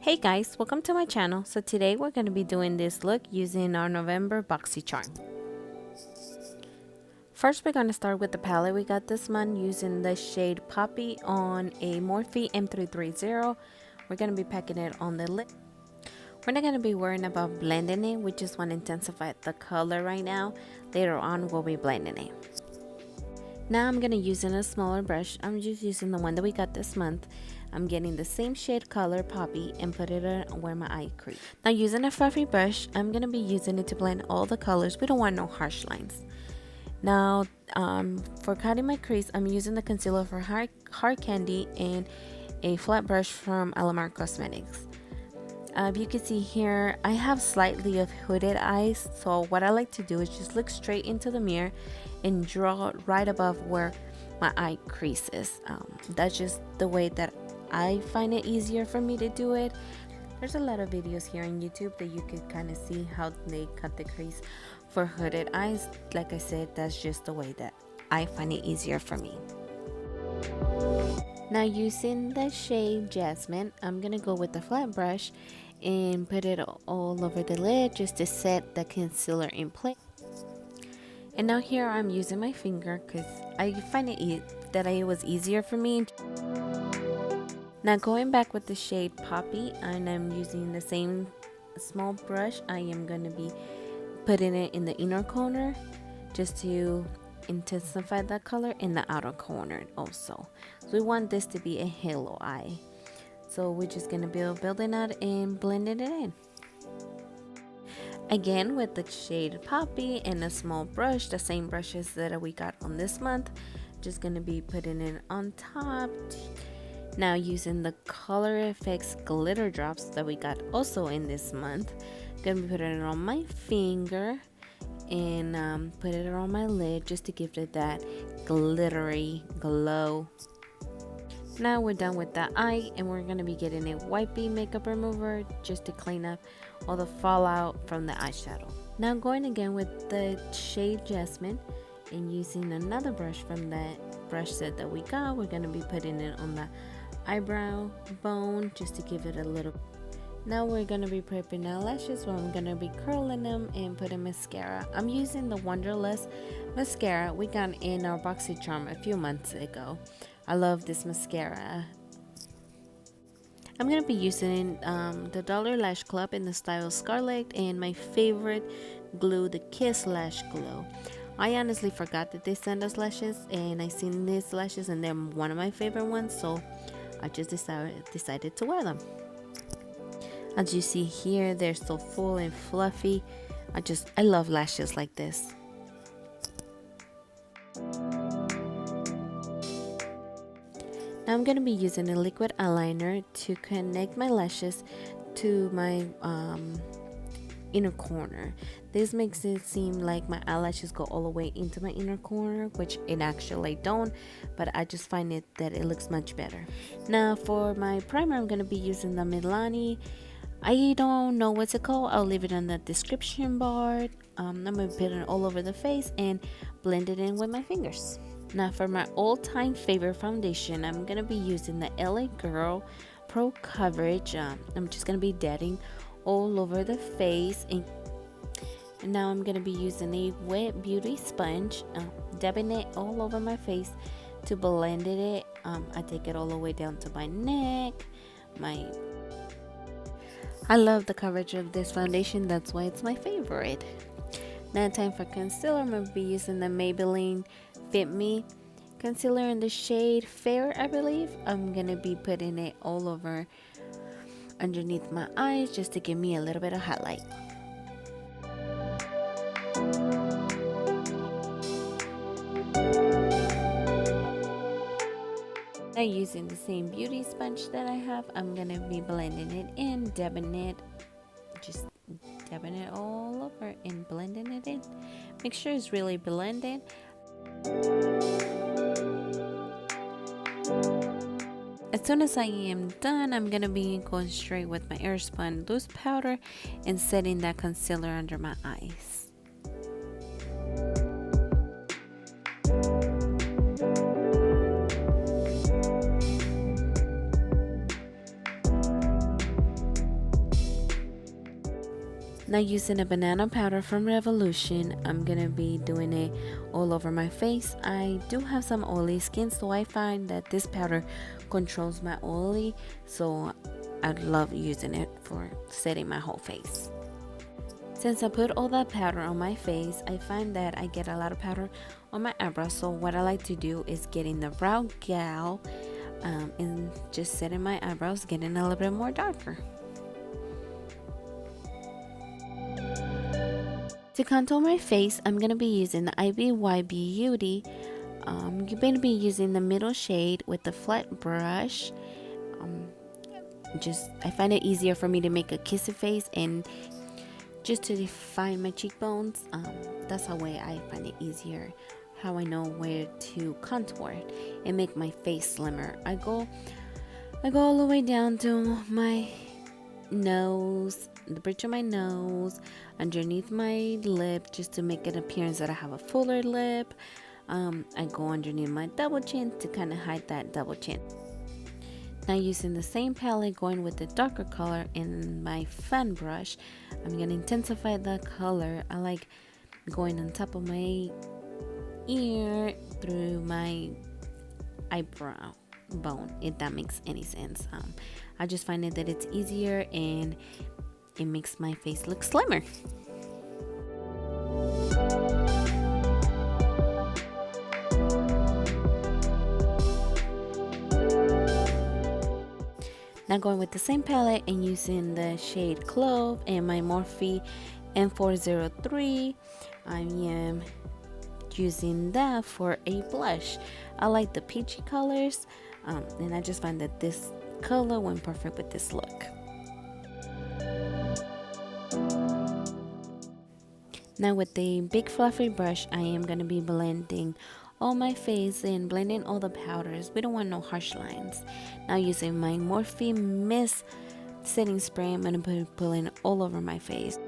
Hey guys, welcome to my channel. So today we're going to be doing this look using our November Boxycharm. First we're going to start with the palette we got this month using the shade Poppy on a Morphe M330. We're going to be packing it on the lip. We're not going to be worrying about blending it. We just want to intensify the color right now. Later on we'll be blending it. Now I'm going to use a smaller brush. I'm just using the one that we got this month. I'm getting the same shade color Poppy and put it where my eye crease. Now using a fluffy brush, I'm going to be using it to blend all the colors. We don't want no harsh lines. Now for cutting my crease, I'm using the concealer for Hard Candy and a flat brush from Alamar Cosmetics. You can see here I have slightly of hooded eyes, so what I like to do is just look straight into the mirror and draw right above where my eye crease is. That's just the way that I find it easier for me to do it. There's a lot of videos here on YouTube that you can kind of see how they cut the crease for hooded eyes. Like I said, that's just the way that I find it easier for me. Now using the shade Jasmine, I'm gonna go with the flat brush and put it all over the lid just to set the concealer in place. And now here I'm using my finger because I find it was easier for me. Now going back with the shade Poppy, and I'm using the same small brush, I am going to be putting it in the inner corner just to intensify that color in the outer corner also. So we want this to be a halo eye. So we're just going to be building that and blending it in. Again with the shade Poppy and a small brush, the same brushes that we got on this month, just going to be putting it on top. Now using the CoverFX glitter drops that we got also in this month, I'm going to be putting it on my finger and put it on my lid just to give it that glittery glow. Now we're done with the eye and we're going to be getting a wipey makeup remover just to clean up all the fallout from the eyeshadow. Now going again with the shade Jasmine and using another brush from that brush set that we got, we're going to be putting it on the eyebrow bone just to give it a little. Now we're going to be prepping our lashes where I'm going to be curling them and putting mascara. I'm using the Wonderlust mascara we got in our Boxycharm a few months ago. I love this mascara. I'm going to be using the Dollar Lash Club in the style Scalett and my favorite glue, the Kiss Lash Glue. I honestly forgot that they sent us lashes and I seen these lashes and they're one of my favorite ones, so I just decided to wear them. As you see here, they're so full and fluffy. I love lashes like this. Now I'm going to be using a liquid eyeliner to connect my lashes to my inner corner. This makes it seem like my eyelashes go all the way into my inner corner, which it actually don't, but I just find that it looks much better. Now for my primer, I'm going to be using the Milani. I don't know what's it called. I'll leave it in the description bar. I'm going to put it all over the face and blend it in with my fingers. Now for my all-time favorite foundation, I'm going to be using the LA Girl Pro Coverage. I'm just going to be dabbing all over the face. And now I'm going to be using a wet beauty sponge, dabbing it all over my face to blend it. I take it all the way down to my neck. I love the coverage of this foundation, that's why it's my favorite. Now time for concealer. I'm going to be using the Maybelline FitMe concealer in the shade Fair, I believe. I'm going to be putting it all over underneath my eyes just to give me a little bit of highlight. Now using the same beauty sponge that I have, I'm going to be blending it in, dabbing it all over and blending it in. Make sure it's really blended. As soon as I am done, I'm going to be going straight with my Airspun loose powder and setting that concealer under my eyes. Now using a banana powder from Revolution, I'm gonna be doing it all over my face. I do have some oily skin, so I find that this powder controls my oily, so I love using it for setting my whole face. Since I put all that powder on my face, I find that I get a lot of powder on my eyebrows, so what I like to do is get in the brow gel and just setting my eyebrows, getting a little bit more darker. To contour my face, I'm going to be using the IBY Beauty. You're going to be using the middle shade with the flat brush. I find it easier for me to make a kissy face and just to define my cheekbones. That's a way I find it easier, how I know where to contour it and make my face slimmer. I go all the way down to my nose, the bridge of my nose, underneath my lip, just to make an appearance that I have a fuller lip. I go underneath my double chin to kind of hide that double chin. Now using the same palette, going with the darker color in my fan brush, I'm going to intensify the color. I like going on top of my ear through my eyebrow bone, if that makes any sense. I just find it that it's easier and it makes my face look slimmer. Now going with the same palette and using the shade Clove and my Morphe M403, I am using that for a blush. I like the peachy colors, and I just find that this color went perfect with this look. Now with the big fluffy brush, I am going to be blending all my face and blending all the powders. We don't want no harsh lines. Now using my Morphe Mist setting spray, I'm going to be pulling all over my face.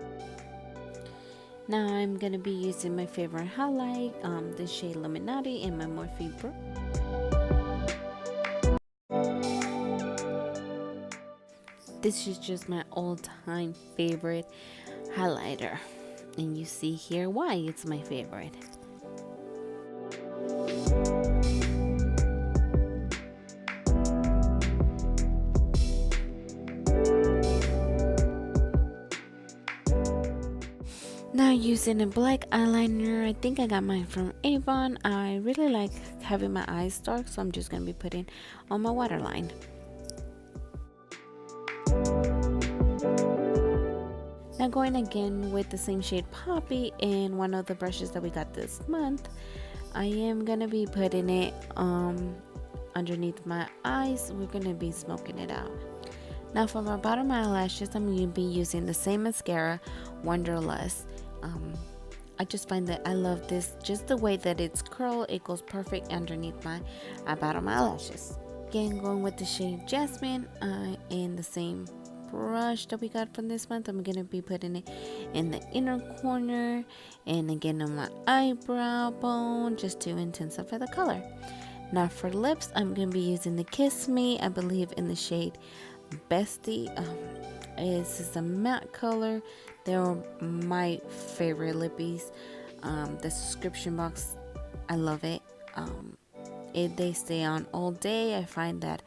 Now I'm going to be using my favorite highlight, the shade Illuminati, and my Morphe Brushes. This is just my all-time favorite highlighter, and you see here why it's my favorite. Now using a black eyeliner, I think I got mine from Avon. I really like having my eyes dark, so I'm just going to be putting on my waterline. Now going again with the same shade Poppy and one of the brushes that we got this month, I am going to be putting it underneath my eyes. We're going to be smoking it out. Now for my bottom eyelashes, I'm going to be using the same mascara, Wanderlust. I just find that I love this, just the way that it's curled, it goes perfect underneath my bottom eyelashes. Again, going with the shade Jasmine and the same brush that we got from this month, I'm going to be putting it in the inner corner and again on my eyebrow bone just to intensify the color. Now for lips, I'm going to be using the Kiss Me, I believe in the shade Bestie. This is a matte color. They're my favorite lippies. The subscription box, I love it. They stay on all day. I find that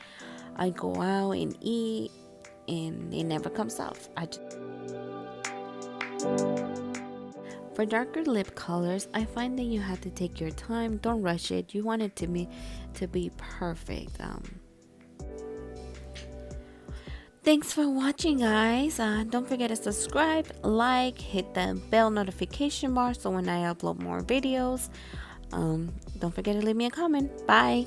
I go out and eat and it never comes off. For darker lip colors, I find that you have to take your time. Don't rush it. You want it to be perfect. Thanks for watching, guys. Don't forget to subscribe, like, hit the bell notification bar so when I upload more videos, don't forget to leave me a comment. Bye.